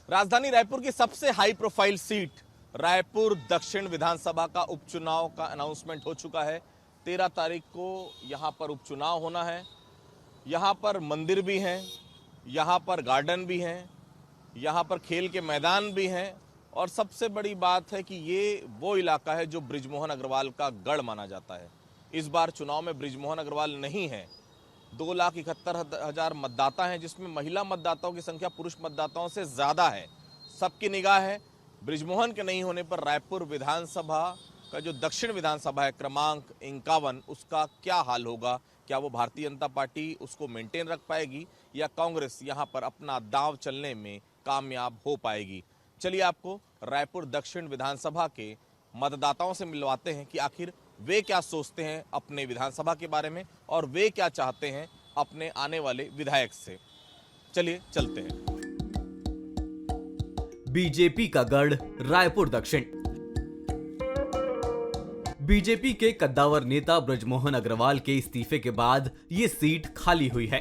राजधानी रायपुर की सबसे हाई प्रोफाइल सीट रायपुर दक्षिण विधानसभा का उपचुनाव का अनाउंसमेंट हो चुका है। 13 तारीख को यहां पर उपचुनाव होना है। यहां पर मंदिर भी हैं, यहां पर गार्डन भी हैं, यहां पर खेल के मैदान भी हैं और सबसे बड़ी बात है कि ये वो इलाका है जो बृजमोहन अग्रवाल का गढ़ माना जाता है। इस बार चुनाव में बृजमोहन अग्रवाल नहीं है। 2,71,000 मतदाता हैं, जिसमें महिला मतदाताओं की संख्या पुरुष मतदाताओं से ज़्यादा है। सबकी निगाह है बृजमोहन के नहीं होने पर रायपुर विधानसभा का जो दक्षिण विधानसभा है क्रमांक 51, उसका क्या हाल होगा। क्या वो भारतीय जनता पार्टी उसको मेंटेन रख पाएगी या कांग्रेस यहाँ पर अपना दांव चलने में कामयाब हो पाएगी। चलिए आपको रायपुर दक्षिण विधानसभा के मतदाताओं से मिलवाते हैं कि आखिर वे क्या सोचते हैं अपने विधानसभा के बारे में और वे क्या चाहते हैं अपने आने वाले विधायक से। चलिए चलते हैं। बीजेपी का गढ़ रायपुर दक्षिण। बीजेपी के कद्दावर नेता बृजमोहन अग्रवाल के इस्तीफे के बाद ये सीट खाली हुई है।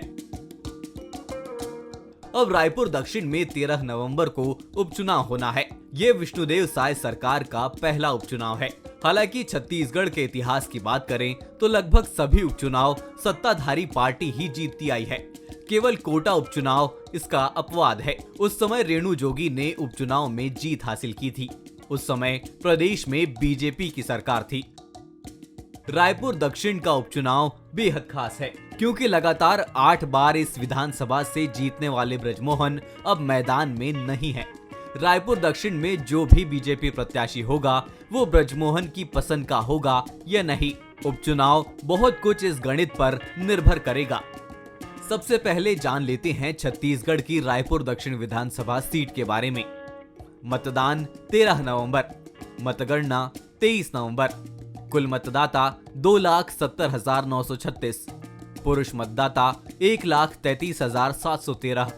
अब रायपुर दक्षिण में 13 नवंबर को उपचुनाव होना है। ये विष्णुदेव साय सरकार का पहला उपचुनाव है। हालांकि छत्तीसगढ़ के इतिहास की बात करें तो लगभग सभी उपचुनाव सत्ताधारी पार्टी ही जीतती आई है। केवल कोटा उपचुनाव इसका अपवाद है। उस समय रेणु जोगी ने उपचुनाव में जीत हासिल की थी। उस समय प्रदेश में बीजेपी की सरकार थी। रायपुर दक्षिण का उपचुनाव बेहद खास है क्योंकि लगातार 8 बार इस विधानसभा से जीतने वाले बृजमोहन अब मैदान में नहीं है। रायपुर दक्षिण में जो भी बीजेपी प्रत्याशी होगा वो बृजमोहन की पसंद का होगा या नहीं, उपचुनाव बहुत कुछ इस गणित पर निर्भर करेगा। सबसे पहले जान लेते हैं छत्तीसगढ़ की रायपुर दक्षिण विधानसभा सीट के बारे में। मतदान 13 नवंबर, मतगणना 23 नवंबर। कुल मतदाता 2,70,936, पुरुष मतदाता 1,33,713,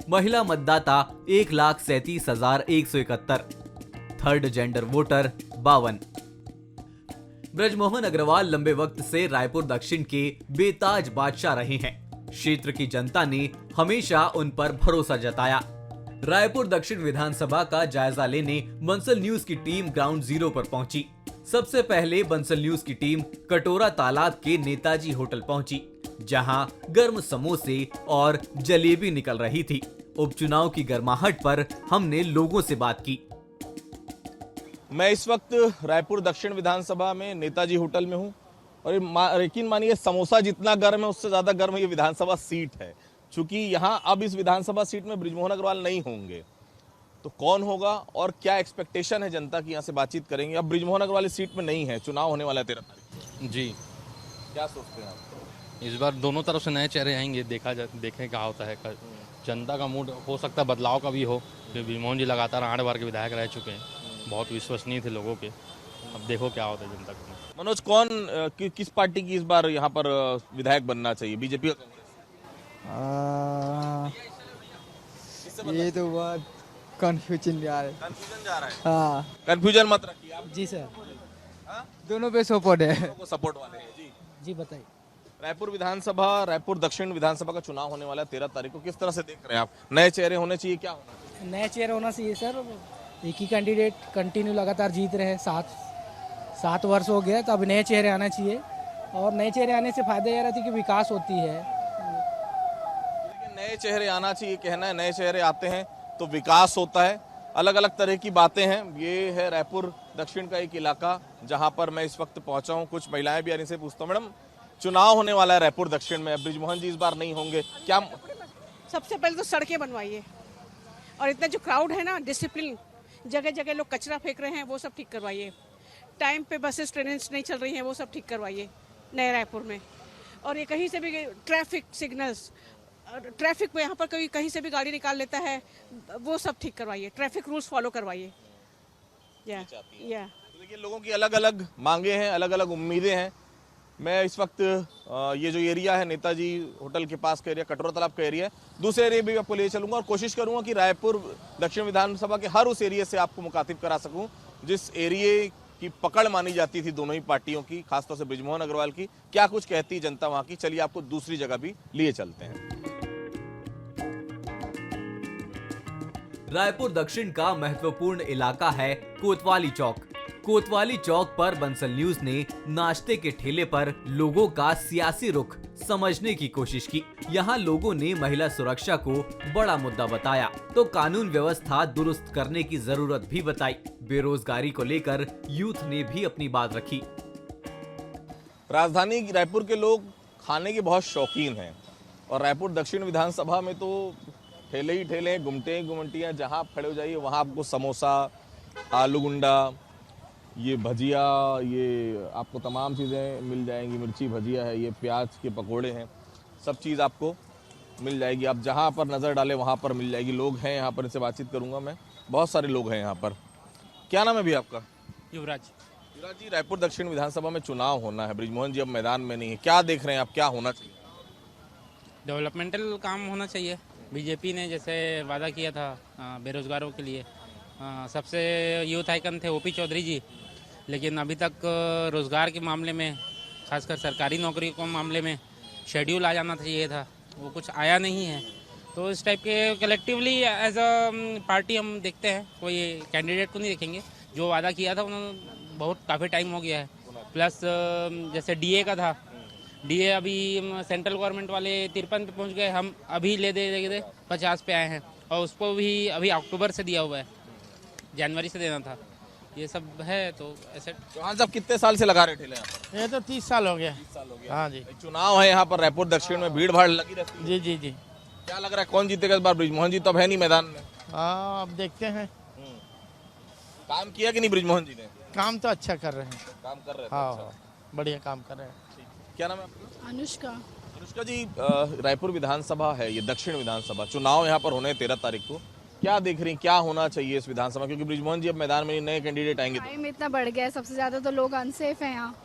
महिला मतदाता 1,37,171, third gender voter 52। Brijmohan Agrawal लंबे वक्त से रायपुर दक्षिण के बेताज बादशाह रहे हैं। क्षेत्र की जनता ने हमेशा उन पर भरोसा जताया। रायपुर दक्षिण विधानसभा का जायजा लेने बंसल न्यूज की टीम ग्राउंड जीरो पर पहुंची। सबसे पहले बंसल न्यूज की टीम कटोरा तालाब के नेताजी होटल पहुंची, जहां गर्म समोसे और जलेबी निकल रही थी। उपचुनाव की गर्माहट पर हमने लोगों से बात की। मैं इस वक्त रायपुर दक्षिण विधानसभा में नेताजी होटल में हूं और यकीन मानिए समोसा जितना गर्म है उससे ज्यादा गर्म ये विधानसभा सीट है। चूंकि यहां अब इस विधानसभा सीट में बृजमोहन अग्रवाल नहीं होंगे तो कौन होगा और क्या एक्सपेक्टेशन है जनता की, यहां से बातचीत करेंगे। अब बृजमोहन अग्रवाल इस सीट में नहीं है, चुनाव होने वाला है 13 तारीख जी। क्या सोचते हैं आप? इस बार दोनों तरफ से नए चेहरे आएंगे, देखें क्या होता है। जनता का मूड हो सकता है बदलाव का भी हो, क्योंकि बृजमोहन जी लगातार 8 बार के विधायक रह चुके हैं, बहुत विश्वसनीय थे लोगों के। अब देखो क्या होता है जनता का। मनोज, किस पार्टी की इस बार यहाँ पर विधायक बनना चाहिए, बीजेपी या कांग्रेस? ये तो बहुत कंफ्यूजन जा रहा है। कंफ्यूजन जा रहा है। हाँ कंफ्यूजन मत रखिए आप। जी सर, हाँ? दोनों पे सपोर्ट है। को सपोर्ट वाले हैं जी। जी बताइए। रायपुर दक्षिण विधानसभा का चुनाव होने वाला है 13 तारीख को, किस तरह से देख रहे हैं आप? नए चेहरे होने चाहिए, क्या होना चाहिए? नया चेहरा होना चाहिए सर। एक ही कैंडिडेट कंटिन्यू लगातार जीत रहे हैं, 7 वर्ष हो गया, तो अब नए चेहरे आना चाहिए। और नए चेहरे आने से फायदा यह रहता है कि विकास होती है। लेकिन नए चेहरे आना चाहिए कहना है, नए चेहरे आते हैं तो विकास होता है। अलग अलग तरह की बातें हैं। ये है रायपुर दक्षिण का एक इलाका जहां पर मैं इस वक्त पहुंचा हूं। कुछ महिलाएं भी आने से पूछता हूं, मैडम चुनाव होने वाला है रायपुर दक्षिण में, बृजमोहन जी इस बार नहीं होंगे, क्या? सबसे पहले तो सड़कें बनवाइए और इतना जो क्राउड है ना, डिसिप्लिन, जगह जगह लोग कचरा फेंक रहे हैं वो सब ठीक करवाइए। टाइम पे बसेस ट्रेनें नहीं चल रही हैं वो सब ठीक करवाइए नए रायपुर में। और ये कहीं से भी ट्रैफिक सिग्नल्स, ट्रैफिक में यहाँ पर कोई कहीं से भी गाड़ी निकाल लेता है, वो सब ठीक करवाइए। ट्रैफिक रूल्स फॉलो करवाइए। या देखिए लोगों की अलग अलग मांगे हैं, अलग अलग उम्मीदें हैं। मैं इस वक्त ये जो एरिया है नेताजी होटल के पास का एरिया, कटोरा तालाब का एरिया है, दूसरे एरिया भी आपको ले चलूंगा और कोशिश करूंगा कि रायपुर दक्षिण विधानसभा के हर उस एरिया से आपको मुखातिब करा सकूं जिस एरिया की पकड़ मानी जाती थी दोनों ही पार्टियों की, खासतौर से बृजमोहन अग्रवाल की। क्या कुछ कहती है जनता वहां की, चलिए आपको दूसरी जगह भी लिए चलते हैं। रायपुर दक्षिण का महत्वपूर्ण इलाका है कोतवाली चौक। कोतवाली चौक पर बंसल न्यूज ने नाश्ते के ठेले पर लोगों का सियासी रुख समझने की कोशिश की। यहाँ लोगों ने महिला सुरक्षा को बड़ा मुद्दा बताया तो कानून व्यवस्था दुरुस्त करने की जरूरत भी बताई। बेरोजगारी को लेकर यूथ ने भी अपनी बात रखी। राजधानी रायपुर के लोग खाने के बहुत शौकीन हैं और रायपुर दक्षिण विधानसभा में तो ठेले ही ठेले, गुमटे ही गुमटियाँ, जहाँ आप खड़े हो जाइए वहाँ आपको समोसा, आलू गुंडा, ये भजिया, ये आपको तमाम चीज़ें मिल जाएंगी। मिर्ची भजिया है, ये प्याज के पकोड़े हैं, सब चीज़ आपको मिल जाएगी। आप जहाँ पर नज़र डालें वहाँ पर मिल जाएगी। लोग हैं यहाँ पर, इनसे बातचीत करूँगा मैं। बहुत सारे लोग हैं यहाँ पर। क्या नाम है भैया आपका? युवराज। युवराज जी, रायपुर दक्षिण विधानसभा में चुनाव होना है, ब्रिजमोहन जी अब मैदान में नहीं है, क्या देख रहे हैं आप, क्या होना चाहिए? डेवलपमेंटल काम होना चाहिए। बीजेपी ने जैसे वादा किया था बेरोजगारों के लिए, सबसे यूथ आइकन थे ओपी चौधरी जी, लेकिन अभी तक रोजगार के मामले में, खासकर सरकारी नौकरी के मामले में शेड्यूल आ जाना चाहिए था, वो कुछ आया नहीं है। तो इस टाइप के कलेक्टिवली एज अ पार्टी हम देखते हैं, कोई कैंडिडेट को नहीं देखेंगे। जो वादा किया था उन्होंने बहुत काफ़ी टाइम हो गया है। प्लस जैसे डीए का था, डीए अभी सेंट्रल गवर्नमेंट वाले 53 पे पहुंच गए, हम अभी ले दे 50 पे आए हैं और उसको भी अभी अक्टूबर से दिया हुआ है, जनवरी से देना था। ये सब है तो ऐसे। चौहान साहब कितने साल से लगा रहे ठेले यहाँ पर? ये तो 30 साल हो गया। 30 साल हो गया। हाँ जी। चुनाव है यहाँ पर रायपुर दक्षिण में, भीड़ भाड़ लगी रहती है। जी जी जी। क्या लग रहा है कौन जीतेगा इस बार? ब्रिजमोहन जी तो अब है नहीं मैदान में। हाँ, अब देखते हैं। काम किया कि नहीं ब्रिजमोहन जी ने? काम तो अच्छा कर रहे हैं। काम कर रहे थे। हाँ अच्छा। बढ़िया काम कर रहे हैं। क्या नाम है आपका? अनुष्का। अनुष्का जी, रायपुर विधानसभा है, ये दक्षिण विधानसभा, चुनाव यहाँ पर होने 13 तारीख को, क्या देख रही हैं, क्या होना चाहिए इस विधानसभा? क्योंकि ब्रिजमोहन जी अब मैदान में नए कैंडिडेट आएंगे। टाइम इतना बढ़ गया है, सबसे ज़्यादा तो लोग अनसेफ हैं यहाँ।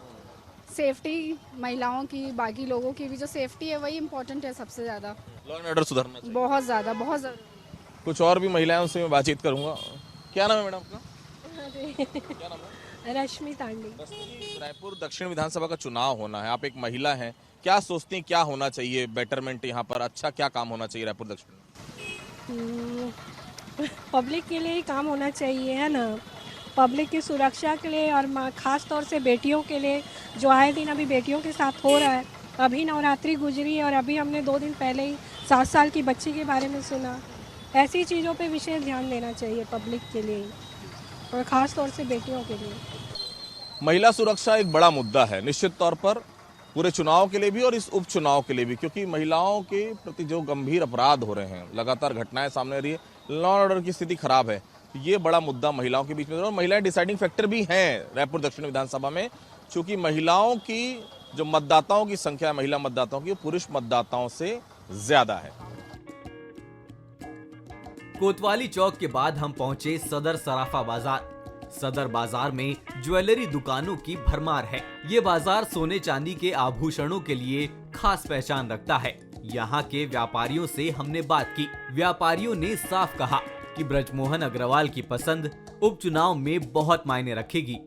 सेफ्टी महिलाओं की, बाकी लोगों की भी जो सेफ्टी है वही इम्पोर्टेंट है सबसे ज़्यादा। लॉ एंड ऑर्डर सुधरना चाहिए। बहुत ज़्यादा, बहुत ज़्यादा। कुछ और भी महिलाएं, उनसे मैं बातचीत करूंगा। क्या नाम है मैडम आपका? क्या नाम है? रश्मि तांडी। रायपुर दक्षिण विधानसभा का चुनाव होना है, आप एक महिला हैं, क्या सोचती हैं क्या होना चाहिए बेटरमेंट यहाँ पर, अच्छा क्या काम होना चाहिए रायपुर दक्षिण में? पब्लिक के लिए ही काम होना चाहिए, है ना। पब्लिक की सुरक्षा के लिए और ख़ास तौर से बेटियों के लिए, जो आए दिन अभी बेटियों के साथ हो रहा है। अभी नवरात्रि गुजरी और अभी हमने 2 दिन पहले ही 7 साल की बच्ची के बारे में सुना। ऐसी चीज़ों पे विशेष ध्यान देना चाहिए पब्लिक के लिए और ख़ास तौर से बेटियों के लिए। महिला सुरक्षा एक बड़ा मुद्दा है निश्चित तौर पर, पूरे चुनाव के लिए भी और इस उपचुनाव के लिए भी, क्योंकि महिलाओं के प्रति जो गंभीर अपराध हो रहे हैं, लगातार घटनाएं सामने आ रही है, लॉ एंड ऑर्डर की स्थिति खराब है, ये बड़ा मुद्दा महिलाओं के बीच में। और महिलाएं डिसाइडिंग फैक्टर भी हैं रायपुर दक्षिण विधानसभा में, क्योंकि महिलाओं की जो मतदाताओं की संख्या है, महिला मतदाताओं की, पुरुष मतदाताओं से ज्यादा है। कोतवाली चौक के बाद हम पहुंचे सदर सराफा बाजार। सदर बाजार में ज्वेलरी दुकानों की भरमार है। ये बाजार सोने चांदी के आभूषणों के लिए खास पहचान रखता है। यहाँ के व्यापारियों से हमने बात की। व्यापारियों ने साफ कहा कि ब्रजमोहन अग्रवाल की पसंद उपचुनाव में बहुत मायने रखेगी।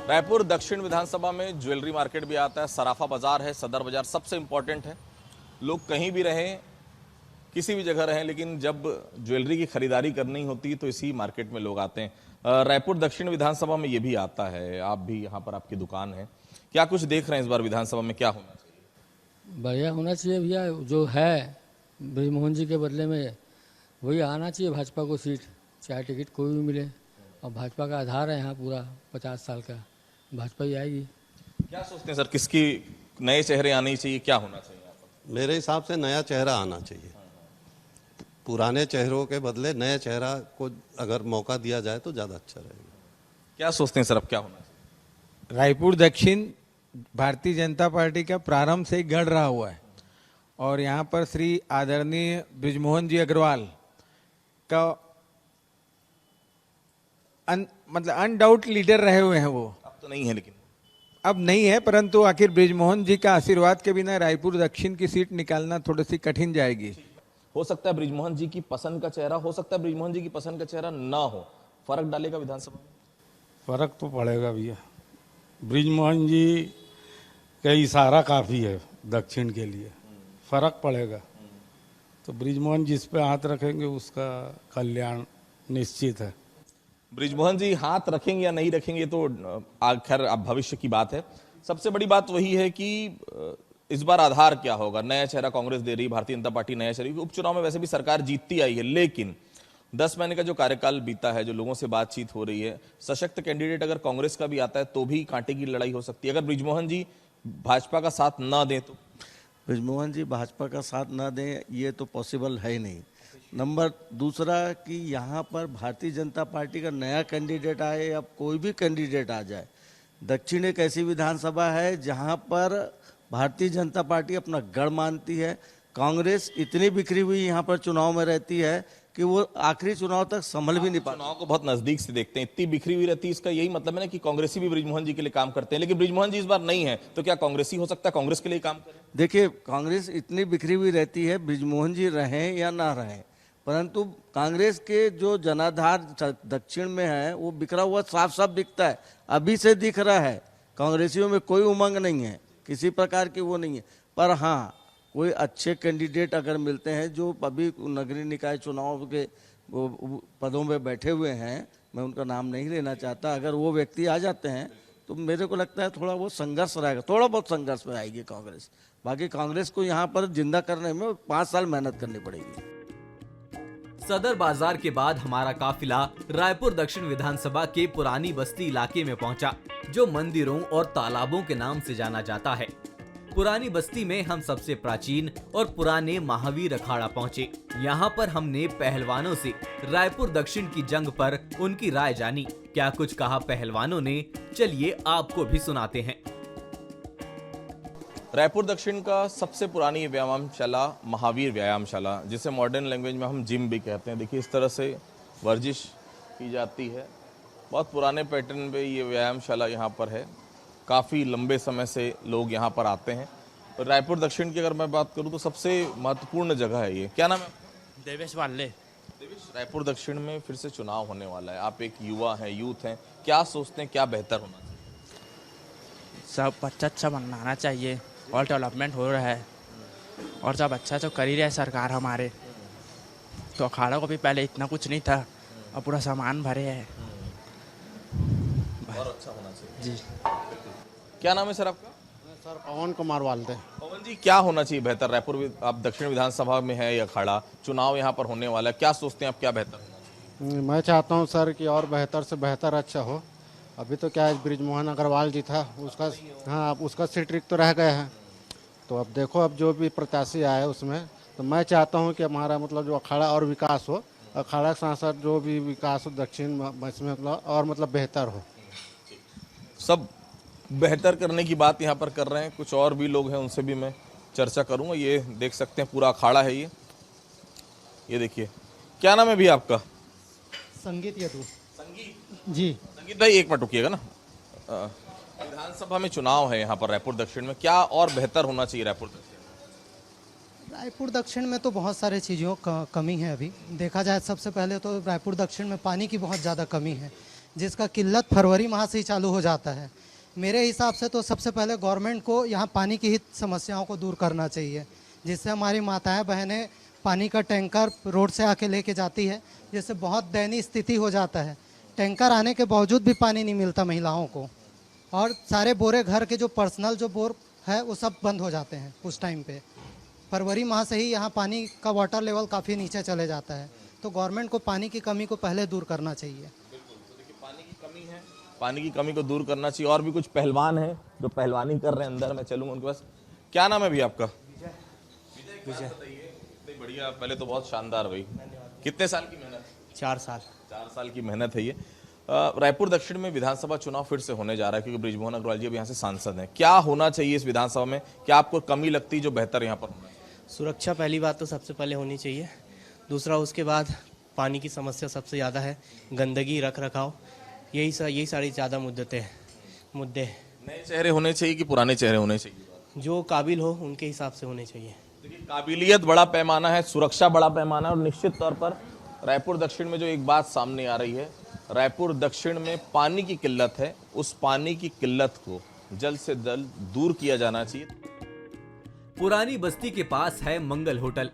रायपुर दक्षिण विधानसभा में ज्वेलरी मार्केट भी आता है, सराफा बाजार है, सदर बाजार सबसे इम्पोर्टेंट है। लोग कहीं भी रहें, किसी भी जगह रहें, लेकिन जब ज्वेलरी की खरीदारी करनी होती है तो इसी मार्केट में लोग आते हैं। रायपुर दक्षिण विधानसभा में ये भी आता है, आप भी यहाँ पर, आपकी दुकान है, क्या कुछ देख रहे हैं इस बार विधानसभा में क्या होना चाहिए? बढ़िया होना चाहिए भैया, जो है ब्रिजमोहन जी के बदले में वही आना चाहिए भाजपा को सीट, चाहे टिकट कोई भी मिले। और भाजपा का आधार है यहाँ पूरा 50 साल का, भाजपा ही आएगी। क्या सोचते हैं सर, किसकी नए चेहरे आने चाहिए, क्या होना चाहिए यहाँ पर? मेरे हिसाब से नया चेहरा आना चाहिए। पुराने चेहरों के बदले नए चेहरा को अगर मौका दिया जाए तो ज़्यादा अच्छा रहेगा। क्या सोचते हैं सर, अब क्या होना चाहिए? रायपुर दक्षिण भारतीय जनता पार्टी का प्रारंभ से ही गढ़ रहा हुआ है और यहाँ पर श्री आदरणीय ब्रिजमोहन जी अग्रवाल का मतलब अनडाउट लीडर रहे हुए हैं। वो अब तो नहीं है, लेकिन अब नहीं है, परंतु आखिर ब्रिजमोहन जी का आशीर्वाद के बिना रायपुर दक्षिण की सीट निकालना थोड़ी सी कठिन जाएगी। हो सकता है ब्रिजमोहन जी की पसंद का चेहरा, हो सकता है ब्रिजमोहन जी की पसंद का चेहरा ना हो, फर्क डालेगा विधानसभा में? फर्क तो पड़ेगा भैया, ब्रिजमोहन जी का इशारा काफ़ी है दक्षिण के लिए, फर्क पड़ेगा। तो बृजमोहन जिस पे हाथ रखेंगे उसका कल्याण निश्चित है। बृजमोहन जी हाथ रखेंगे या नहीं रखेंगे तो खैर अब भविष्य की बात है। सबसे बड़ी बात वही है कि इस बार आधार क्या होगा। नया चेहरा कांग्रेस दे रही, भारतीय जनता पार्टी नया चेहरा। उपचुनाव में वैसे भी सरकार जीतती आई है, लेकिन 10 महीने का जो कार्यकाल बीता है, जो लोगों से बातचीत हो रही है, सशक्त कैंडिडेट अगर कांग्रेस का भी आता है तो भी कांटे की लड़ाई हो सकती है। अगर बृजमोहन जी भाजपा का साथ ना दें तो बृजमोहन जी भाजपा का साथ ना दें ये तो पॉसिबल है ही नहीं। नंबर दूसरा कि यहाँ पर भारतीय जनता पार्टी का नया कैंडिडेट आए या कोई भी कैंडिडेट आ जाए, दक्षिण एक ऐसी विधानसभा है जहाँ पर भारतीय जनता पार्टी अपना गढ़ मानती है। कांग्रेस इतनी बिखरी हुई यहाँ पर चुनाव में रहती है कि वो आखिरी चुनाव तक संभल भी नहीं पाती। चुनाव को बहुत नजदीक से देखते हैं, इतनी बिखरी हुई रहती है। इसका यही मतलब है ना कि कांग्रेसी भी बृजमोहन जी के लिए काम करते हैं, लेकिन बृजमोहन जी इस बार नहीं है, तो क्या कांग्रेसी हो सकता है कांग्रेस के लिए काम करे? देखिए, कांग्रेस इतनी बिखरी हुई रहती है, बृजमोहन जी रहें या ना रहें, परंतु कांग्रेस के जो जनाधार दक्षिण में है वो बिखरा हुआ साफ साफ दिखता है, अभी से दिख रहा है। कांग्रेसियों में कोई उमंग नहीं है, किसी प्रकार की वो नहीं है। पर हाँ, कोई अच्छे कैंडिडेट अगर मिलते हैं जो अभी नगरीय निकाय चुनाव के पदों में बैठे हुए हैं, मैं उनका नाम नहीं लेना चाहता, अगर वो व्यक्ति आ जाते हैं तो मेरे को लगता है थोड़ा बहुत संघर्ष रहेगा, थोड़ा बहुत संघर्ष में आएगी कांग्रेस। बाकी कांग्रेस को यहाँ पर जिंदा करने में 5 साल मेहनत करनी पड़ेगी। सदर बाजार के बाद हमारा काफिला रायपुर दक्षिण विधानसभा के पुरानी बस्ती इलाके में पहुंचा, जो मंदिरों और तालाबों के नाम से जाना जाता है। पुरानी बस्ती में हम सबसे प्राचीन और पुराने महावीर अखाड़ा पहुंचे। यहाँ पर हमने पहलवानों से रायपुर दक्षिण की जंग पर उनकी राय जानी। क्या कुछ कहा पहलवानों ने, चलिए आपको भी सुनाते हैं। रायपुर दक्षिण का सबसे पुरानी व्यायामशाला महावीर व्यायामशाला, जिसे मॉडर्न लैंग्वेज में हम जिम भी कहते हैं। देखिए इस तरह से वर्जिश की जाती है। बहुत पुराने पैटर्न पे ये व्यायामशाला यहाँ पर है। काफ़ी लंबे समय से लोग यहाँ पर आते हैं। और रायपुर दक्षिण की अगर मैं बात करूँ तो सबसे महत्वपूर्ण जगह है ये। क्या नाम है? देवेश वाले। देवेश, रायपुर दक्षिण में फिर से चुनाव होने वाला है। आप एक युवा हैं, यूथ हैं, क्या सोचते हैं क्या बेहतर होना चाहिए? सब अच्छा बनाना चाहिए और डेवलपमेंट हो रहा है, और सब अच्छा तो कर ही रहे सरकार हमारे। तो अखाड़ा को भी पहले इतना कुछ नहीं था, अब पूरा सामान भरे है। और अच्छा होना चाहिए जी। क्या नाम है सर आपका? सर पवन कुमार वालते। पवन जी, क्या होना चाहिए बेहतर? रायपुर आप दक्षिण विधानसभा में है, ये अखाड़ा चुनाव यहाँ पर होने वाला है, क्या सोचते हैं आप क्या बेहतर होना चाहिए? मैं चाहता हूँ सर कि और बेहतर से बेहतर अच्छा हो। अभी तो क्या है, बृजमोहन अग्रवाल जी था, उसका हाँ उसका सीट रिक्त तो रह गया है। तो अब देखो, अब जो भी प्रत्याशी आए उसमें, तो मैं चाहता हूँ कि हमारा मतलब जो अखाड़ा और विकास हो, अखाड़ा के साथ साथ जो भी विकास हो दक्षिण में मतलब और मतलब बेहतर हो। सब बेहतर करने की बात यहाँ पर कर रहे हैं। कुछ और भी लोग हैं, उनसे भी मैं चर्चा करूँगा। ये देख सकते हैं पूरा अखाड़ा है ये देखिए। क्या नाम है भी आपका? संगीत यदु। संगीत जी। संगीत भाई एक मिनट रुकिएगा ना। विधानसभा में चुनाव है यहाँ पर रायपुर दक्षिण में, क्या और बेहतर होना चाहिए रायपुर दक्षिण? रायपुर दक्षिण में तो बहुत सारे चीज़ों का कमी है। अभी देखा जाए, सबसे पहले तो रायपुर दक्षिण में पानी की बहुत ज़्यादा कमी है, जिसका किल्लत फरवरी माह से ही चालू हो जाता है। मेरे हिसाब से तो सबसे पहले गवर्नमेंट को यहाँ पानी की ही समस्याओं को दूर करना चाहिए, जिससे हमारी माताएं बहनें पानी का टैंकर रोड से आके लेके जाती है, जिससे बहुत दयनीय स्थिति हो जाता है। टैंकर आने के बावजूद भी पानी नहीं मिलता महिलाओं को, और सारे बोरे घर के जो पर्सनल जो बोर है वो सब बंद हो जाते हैं उस टाइम पे। फरवरी माह से ही यहाँ पानी का वाटर लेवल काफ़ी नीचे चले जाता है। तो गवर्नमेंट को पानी की कमी को पहले दूर करना चाहिए। पानी की कमी को दूर करना चाहिए। और भी कुछ पहलवान हैं जो पहलवानी कर रहे हैं, अंदर मैं चलूंगा उनके पास। क्या नाम है भी आपका? विजय। बढ़िया, पहले तो बहुत शानदार भाई। कितने साल की मेहनत? 4 साल। 4 साल की मेहनत है ये। रायपुर दक्षिण में विधानसभा चुनाव फिर से होने जा रहा है, क्योंकि बृजमोहन अग्रवाल जी अब यहाँ से सांसद हैं। क्या होना चाहिए इस विधानसभा में? क्या आपको कमी लगती है जो बेहतर यहाँ पर होना चाहिए? सुरक्षा पहली बात तो सबसे पहले होनी चाहिए। दूसरा, उसके बाद पानी की समस्या सबसे ज़्यादा है, गंदगी, रख रखाव, यही सारी ज़्यादा मुद्दे। नए चेहरे होने चाहिए कि पुराने चेहरे होने चाहिए? जो काबिल हो उनके हिसाब से होने चाहिए। देखिए, काबिलियत बड़ा पैमाना है, सुरक्षा बड़ा पैमाना है, और निश्चित तौर पर रायपुर दक्षिण में जो एक बात सामने आ रही है, रायपुर दक्षिण में पानी की किल्लत है। उस पानी की किल्लत को जल्द से जल्द दूर किया जाना चाहिए। पुरानी बस्ती के पास है मंगल होटल,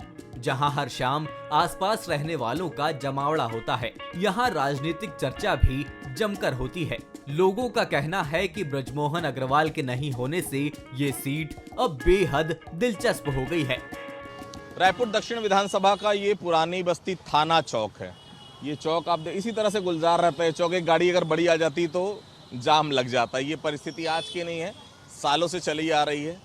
जहां हर शाम आसपास रहने वालों का जमावड़ा होता है। यहाँ राजनीतिक चर्चा भी जमकर होती है। लोगों का कहना है कि ब्रजमोहन अग्रवाल के नहीं होने से ये सीट अब बेहद दिलचस्प हो गई है। रायपुर दक्षिण विधानसभा का ये पुरानी बस्ती थाना चौक है। ये चौक आप इसी तरह से गुलजार रहता है। चौक एक गाड़ी अगर बड़ी आ जाती तो जाम लग जाता है। ये परिस्थिति आज की नहीं है, सालों से चली आ रही है।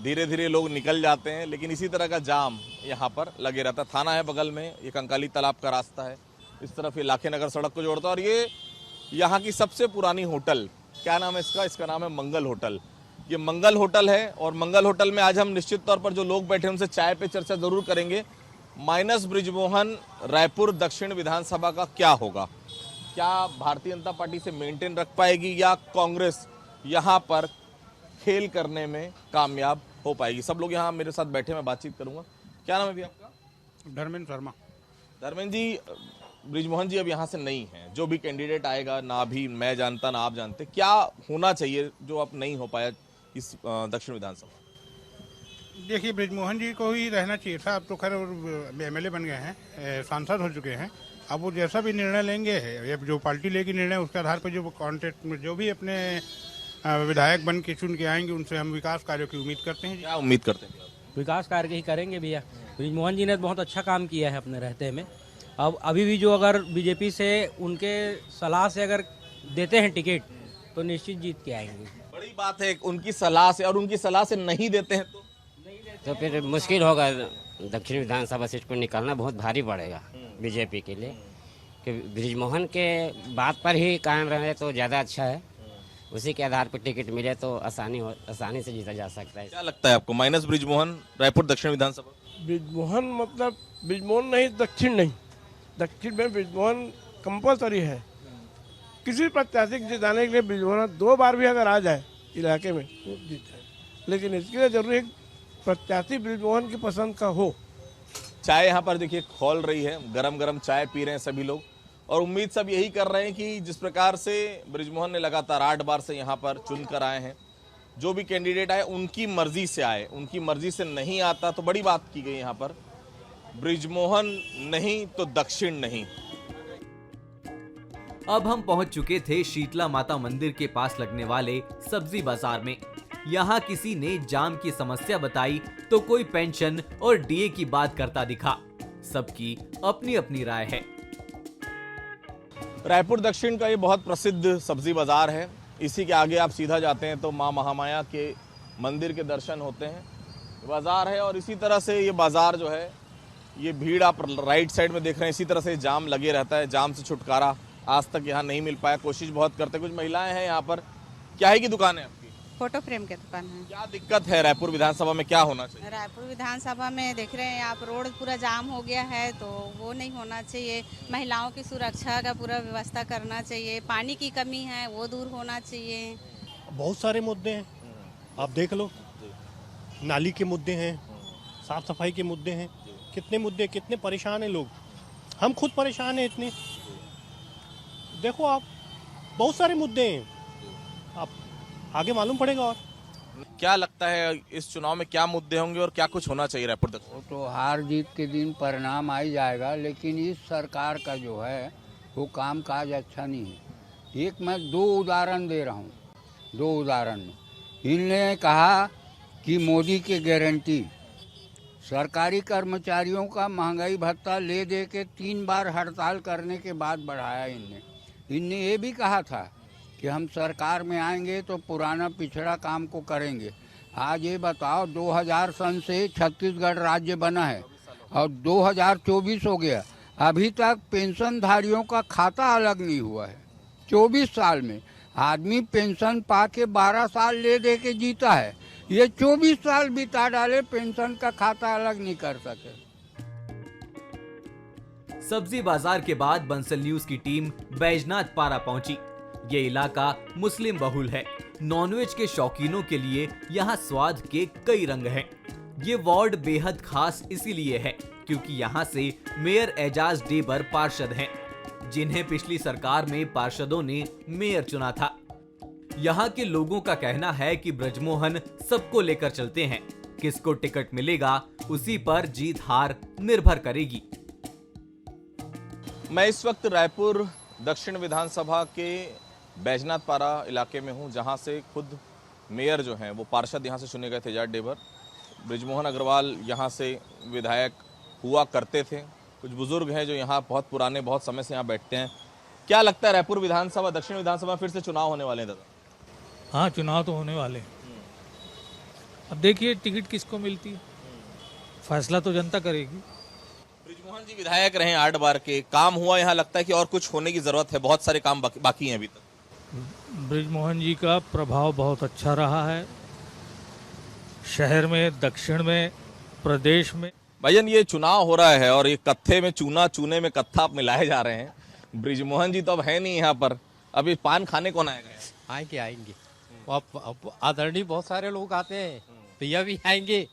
धीरे धीरे लोग निकल जाते हैं, लेकिन इसी तरह का जाम यहाँ पर लगे रहता है। थाना है बगल में, ये कंकाली तालाब का रास्ता है, इस तरफ ये लाखे नगर सड़क को जोड़ता है। और ये यहाँ की सबसे पुरानी होटल, क्या नाम है इसका? इसका नाम है मंगल होटल। ये मंगल होटल है और मंगल होटल में आज हम निश्चित तौर पर जो लोग बैठे उनसे चाय पे चर्चा जरूर करेंगे। माइनस ब्रिजमोहन रायपुर दक्षिण विधानसभा का क्या होगा? क्या भारतीय जनता पार्टी से मेंटेन रख पाएगी या कांग्रेस यहाँ पर खेल करने में कामयाब हो पाएगी? सब लोग यहाँ मेरे साथ बैठे, मैं बातचीत करूंगा। क्या नाम है भैया आपका? धर्मेंद्र शर्मा। धर्मेंद्र जी, ब्रिजमोहन जी अब यहाँ से नहीं है। जो भी कैंडिडेट आएगा, ना भी मैं जानता ना आप जानते, क्या होना चाहिए जो अब नहीं हो पाया इस दक्षिण विधानसभा? देखिए, ब्रिजमोहन जी को ही रहना चाहिए था। अब तो खैर एमएलए बन गए हैं, सांसद हो चुके हैं। अब वो जैसा भी निर्णय लेंगे, जो पार्टी लेगी निर्णय, उसके आधार पर जो कॉन्टेक्ट में जो भी अपने विधायक बन के चुन के आएंगे, उनसे हम विकास कार्यों की उम्मीद करते हैं। क्या उम्मीद करते हैं? विकास कार्य ही करेंगे भैया। ब्रिजमोहन जी ने बहुत अच्छा काम किया है अपने रहते में। अब अभी भी जो अगर बीजेपी से उनके सलाह से अगर देते हैं टिकट तो निश्चित जीत के आएंगे। बड़ी बात है उनकी सलाह से, और उनकी सलाह से नहीं देते हैं तो फिर मुश्किल होगा। दक्षिण विधानसभा सीट को निकालना बहुत भारी पड़ेगा बीजेपी के लिए, कि ब्रिजमोहन के बात पर ही कायम रहे तो ज़्यादा अच्छा है। उसी के आधार पर टिकट मिले तो आसानी से जीता जा सकता है। क्या लगता है आपको? माइनस ब्रिजमोहन रायपुर दक्षिण विधानसभा? ब्रिजमोहन मतलब ब्रिजमोहन नहीं, दक्षिण नहीं। दक्षिण में ब्रिजमोहन कंपलसरी है। किसी प्रत्याशी को जिताने के लिए ब्रिजमोहन 2 बार भी अगर आ जाए इलाके में तो जीत जाए, लेकिन इसके लिए जरूरी है प्रत्याशी ब्रिजमोहन की पसंद का हो। चाय यहाँ पर देखिए खोल रही है, गरम गरम चाय पी रहे हैं सभी लोग, और उम्मीद सब यही कर रहे हैं कि जिस प्रकार से ब्रिजमोहन ने लगातार 8 बार से यहाँ पर चुन कर आए हैं, जो भी कैंडिडेट आए उनकी मर्जी से आए। उनकी मर्जी से नहीं आता तो बड़ी बात की गई यहाँ पर, ब्रिजमोहन नहीं तो दक्षिण नहीं। अब हम पहुंच चुके थे शीतला माता मंदिर के पास लगने वाले सब्जी बाजार में। यहाँ किसी ने जाम की समस्या बताई तो कोई पेंशन और डीए की बात करता दिखा। सबकी अपनी अपनी राय है। रायपुर दक्षिण का ये बहुत प्रसिद्ध सब्जी बाजार है। इसी के आगे आप सीधा जाते हैं तो माँ महामाया के मंदिर के दर्शन होते हैं। बाजार है और इसी तरह से ये बाजार जो है, ये भीड़ आप राइट साइड में देख रहे हैं, इसी तरह से जाम लगे रहता है। जाम से छुटकारा आज तक यहाँ नहीं मिल पाया। कोशिश बहुत करते, कुछ महिलाएं हैं यहाँ पर। क्या है की दुकान है आपकी? फोटो फ्रेम की दुकान है। क्या दिक्कत है रायपुर विधानसभा में, क्या होना चाहिए? रायपुर विधानसभा में देख रहे हैं आप, रोड पूरा जाम हो गया है, तो वो नहीं होना चाहिए। महिलाओं की सुरक्षा का पूरा व्यवस्था करना चाहिए। पानी की कमी है, वो दूर होना चाहिए। बहुत सारे मुद्दे हैं, आप देख लो। नाली के मुद्दे हैं, साफ सफाई के मुद्दे हैं, कितने मुद्दे, कितने परेशान हैं लोग। हम खुद परेशान हैं इतने। देखो आप, बहुत सारे मुद्दे हैं, आप आगे मालूम पड़ेगा। और क्या लगता है इस चुनाव में क्या मुद्दे होंगे और क्या कुछ होना चाहिए रायपुर दक्षिण? तो हार जीत के दिन परिणाम आ ही जाएगा, लेकिन इस सरकार का जो है वो काम काज अच्छा नहीं है। एक मैं 2 उदाहरण दे रहा हूँ। 2 उदाहरण में इनने कहा कि मोदी की गारंटी, सरकारी कर्मचारियों का महंगाई भत्ता ले दे के 3 बार हड़ताल करने के बाद बढ़ाया इनने ये भी कहा था कि हम सरकार में आएंगे तो पुराना पिछड़ा काम को करेंगे। आज ये बताओ, 2000 सन से छत्तीसगढ़ राज्य बना है और 2024 हो गया, अभी तक पेंशनधारियों का खाता अलग नहीं हुआ है। 24 साल में आदमी पेंशन पा के 12 साल ले दे के जीता है, ये 24 साल बिता डाले, पेंशन का खाता अलग नहीं कर सके। सब्जी बाजार के बाद बंसल न्यूज की टीम बैजनाथ पारा पहुंची। ये इलाका मुस्लिम बहुल है। नॉनवेज के शौकीनों के लिए यहाँ स्वाद के कई रंग हैं। ये वार्ड बेहद खास इसीलिए है क्योंकि यहाँ से मेयर एजाज डेबर पार्षद हैं, जिन्हें पिछली सरकार में पार्षदों ने मेयर चुना था। यहाँ के लोगों का कहना है कि ब्रजमोहन सबको लेकर चलते हैं। किसको टिकट मिलेगा उसी पर जीत हार निर्भर करेगी। मैं इस वक्त रायपुर दक्षिण विधानसभा के बैजनाथ पारा इलाके में हूं, जहां से खुद मेयर जो हैं वो पार्षद यहां से चुने गए थे एजाज डेबर। बृजमोहन अग्रवाल यहां से विधायक हुआ करते थे। कुछ बुजुर्ग हैं जो यहाँ बहुत पुराने, बहुत समय से यहाँ बैठते हैं। क्या लगता है रायपुर विधानसभा, दक्षिण विधानसभा फिर से चुनाव होने वाले हैं दादा? हाँ, चुनाव तो होने वाले। अब देखिए टिकट किसको मिलती है, फैसला तो जनता करेगी। बृजमोहन जी विधायक रहे 8 बार के, काम हुआ यहाँ, लगता है कि और कुछ होने की जरूरत है, बहुत सारे काम बाकी हैं अभी तक। बृजमोहन जी का प्रभाव बहुत अच्छा रहा है शहर में, दक्षिण में, प्रदेश में। भाईजान ये चुनाव हो रहा है और ये कत्थे में चूना, चूने में कत्था आप मिलाए जा रहे हैं। बृजमोहन जी तो अब है नहीं यहाँ पर, अभी पान खाने कौन आएगा? आएंगे। अब आदरणीय बहुत सारे लोग आते हैं, भैया भी आएंगे,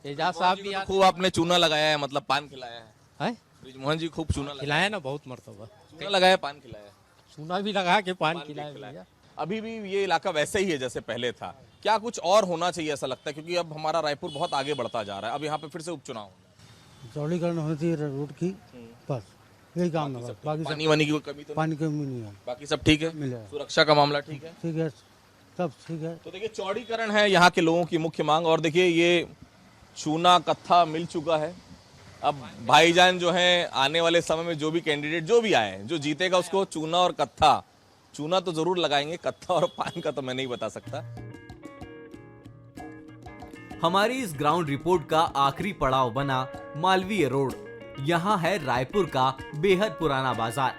एजाज साहब भी आते। खूब आपने चूना लगाया है, मतलब पान खिलाया है? बृजमोहन जी खूब चूना खिलाया ना, बहुत मरतबा चूना लगाया, पान खिलाया, चूना भी लगा के पान खिलाया। अभी भी ये इलाका वैसे ही है जैसे पहले था, क्या कुछ और होना चाहिए ऐसा लगता है? क्योंकि अब हमारा रायपुर बहुत आगे बढ़ता जा रहा है, अब यहाँ पे फिर से उपचुनाव होना है। चौड़ीकरण होनी चाहिए रोड की, बस यही काम है। बाकी पानी वानी की कोई कमी तो पानी की कमी नहीं है, बाकी सब ठीक है, मिलेगा। सुरक्षा का मामला ठीक है? ठीक है, सब ठीक है। तो देखिए चौड़ीकरण है यहाँ के लोगों की मुख्य मांग। और देखिए ये चूना कत्था मिल चुका है। अब भाईजान जो हैं आने वाले समय में जो भी कैंडिडेट जो भी आए, जो जीतेगा उसको चूना और कत्था, चूना तो जरूर लगाएंगे, कत्था और पान का तो मैं नहीं बता सकता। हमारी इस ग्राउंड रिपोर्ट का आखिरी पड़ाव बना मालवीय रोड। यहाँ है रायपुर का बेहद पुराना बाजार।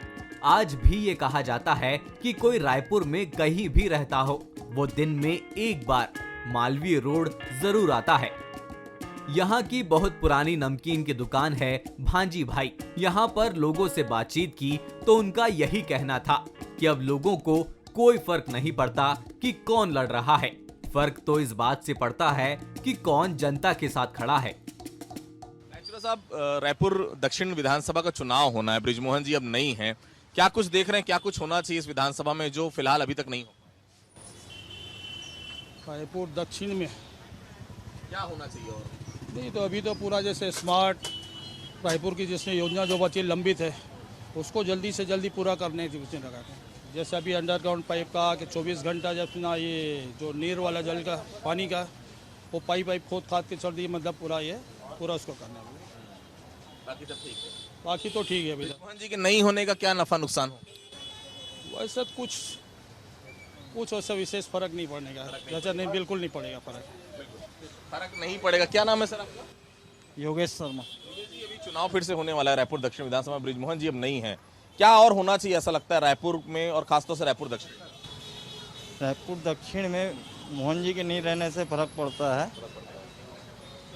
आज भी ये कहा जाता है कि कोई रायपुर में कहीं भी रहता हो, वो दिन में एक बार मालवीय रोड जरूर आता है। यहाँ की बहुत पुरानी नमकीन की दुकान है भांजी भाई। यहाँ पर लोगों से बातचीत की तो उनका यही कहना था कि अब लोगों को कोई फर्क नहीं पड़ता कि कौन लड़ रहा है, फर्क तो इस बात से पड़ता है कि कौन जनता के साथ खड़ा है। साहब, रायपुर दक्षिण विधानसभा का चुनाव होना है, बृजमोहन जी अब नहीं है, क्या कुछ देख रहे हैं, क्या कुछ होना चाहिए इस विधानसभा में जो फिलहाल अभी तक नहीं हो? रायपुर दक्षिण में क्या होना चाहिए? और नहीं तो अभी तो पूरा जैसे स्मार्ट रायपुर की जैसे योजना जो बची लंबित है उसको जल्दी से जल्दी पूरा करने की उसने लगा के, जैसे अभी अंडरग्राउंड पाइप का कि 24 घंटा जब ना ये जो नीर वाला जल का पानी का वो पाइप खोद खाद के चल दी, मतलब पूरा उसको करना है। बाकी सब ठीक है? बाकी तो ठीक है। बृजमोहन जी के नहीं होने का क्या नफा नुकसान हो? वैसे कुछ वैसा विशेष फर्क नहीं पड़ने का, जैसा नहीं, बिल्कुल नहीं पड़ेगा फर्क नहीं पड़ेगा। क्या नाम है सर आपका? योगेश शर्मा। अभी चुनाव फिर से होने वाला है रायपुर दक्षिण विधानसभा, बृजमोहन जी अब नहीं है, क्या और होना चाहिए ऐसा लगता है रायपुर में और खासतौर से रायपुर दक्षिण? रायपुर दक्षिण में मोहन जी के नहीं रहने से फर्क पड़ता है,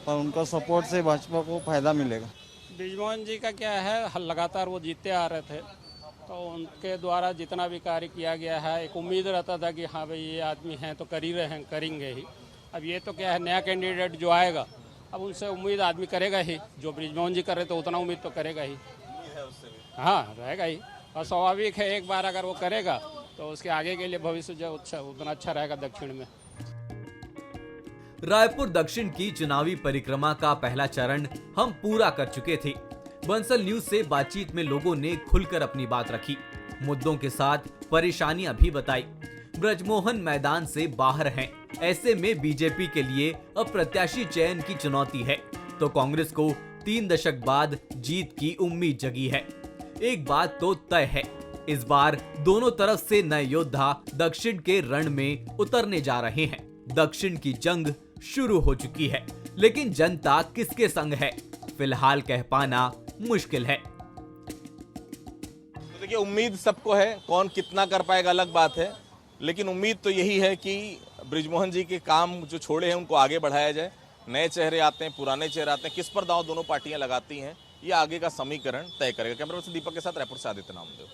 पर उनका सपोर्ट से भाजपा को फायदा मिलेगा। बृजमोहन जी का क्या है, लगातार वो जीतते आ रहे थे, तो उनके द्वारा जितना भी कार्य किया गया है एक उम्मीद रहता था कि हाँ भाई ये आदमी हैं तो कर ही रहे हैं, करेंगे ही। अब ये तो क्या है, नया कैंडिडेट जो आएगा अब उनसे उम्मीद आदमी करेगा ही, जो बृजमोहन जी कर रहे तो उतना उम्मीद तो करेगा ही, हाँ रहेगा ही। और स्वाभाविक है एक बार अगर वो करेगा तो उसके आगे के लिए भविष्य जो उतना अच्छा रहेगा दक्षिण में। रायपुर दक्षिण की चुनावी परिक्रमा का पहला चरण हम पूरा कर चुके थे। बंसल न्यूज से बातचीत में लोगों ने खुलकर अपनी बात रखी, मुद्दों के साथ परेशानियां भी बताई। बृजमोहन मैदान से बाहर हैं, ऐसे में बीजेपी के लिए अब प्रत्याशी चयन की चुनौती है, तो कांग्रेस को 3 दशक बाद जीत की उम्मीद जगी है। एक बात तो तय है, इस बार दोनों तरफ से नए योद्धा दक्षिण के रण में उतरने जा रहे हैं। दक्षिण की जंग शुरू हो चुकी है, लेकिन जनता किसके संग है फिलहाल कह पाना मुश्किल है। तो देखिए उम्मीद सबको है, कौन कितना कर पाएगा अलग बात है, लेकिन उम्मीद तो यही है कि बृजमोहन जी के काम जो छोड़े हैं उनको आगे बढ़ाया जाए। नए चेहरे आते हैं, पुराने चेहरे आते हैं, किस पर दांव दोनों पार्टियां लगाती हैं, ये आगे का समीकरण तय करेगा। कैमरा पर्सन दीपक के साथ रायपुर से आदित्य नामदेव।